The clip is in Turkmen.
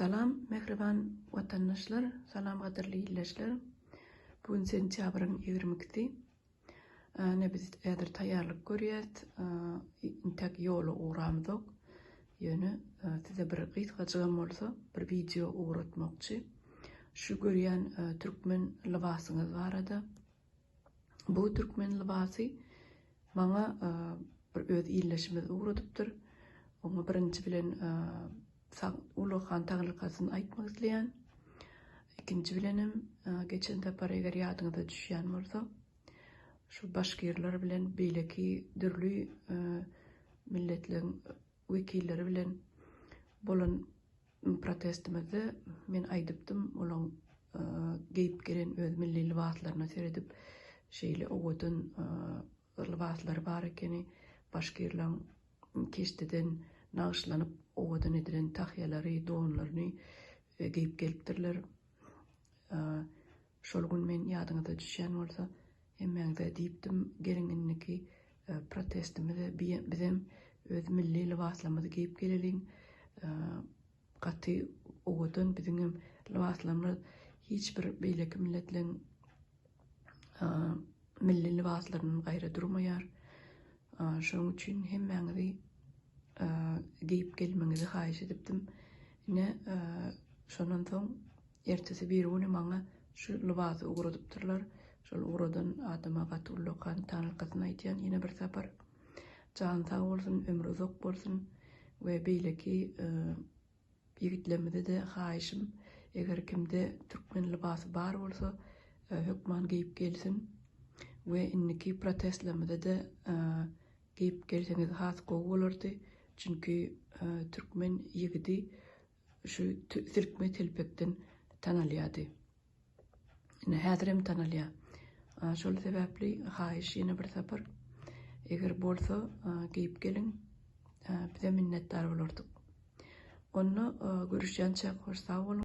Salam mehriban vatandaşlar, salam qadirli illeşler. Bugün sentyabrın 22-si. Ne biz edir tayarlık görýät. Intek ýolu uğramyzok. Ýöne size bir gysgajygam bolsa, bir video uğratmakçy. Şu görýän türkmen libasyňyz barada. Bu türkmen libasy maňa bir öz illeşimiz uğradypdyr. Onu birinci bilen Uluhan Taglikasyny aýtmak isleýän. İkinci bilenim geçen tapar eger ýadyňyza düşýän bolsa, şu başgyrlar bilen beýleki dürlü milletleriň wekilleri bilen bolan protestimizde men aýdypdym, olaň geyip gelen öz milli libaslaryna seredip şeýle owatyn libaslary bar ekeni, başgyrlaryň keşdeden nağışlanyp owadan edilen tahyýalary, donlaryny geyip gelipdirler. Şol gün men ýadyňyza düşýän bolsa, hemmeňize diýipdim, geliňinniki protestimizde bizem öz milli libaslarymyzy geyip geleliň. Gaty owadan biziň libaslarymyz hiç bir beýleki milletleriň milli libaslarynyň gaýra durmaýar. Şonuň üçin hemmeňizi geyip gelmeňizi haýyş edipdim. Ne şondan soň ertesi bir güni maňa şu libasy uğradypdyrlar. Şol uğradan adama gaty Uluhan Taglikasyny aýtýan ýene bir sapar. Jan sag bolsun, ömrü uzak bolsun we beýleki ýigitlerimize de haýyşym, eger kimde türkmen libasy bar bolsa, hökman geyip gelsin we inniki protestlerimize de geyip gelseňiz has gowy bolardy. Çünki türkmen ýigidi şu türkmen telpekden tanalýady. Ine häzirem tanalýar. Şol sebäpli haýyş ýene bir sapar. Eger bolsa geyip gelin, bize minnetdar bolardyk. Onu görüşýänçe hoş sag bolun.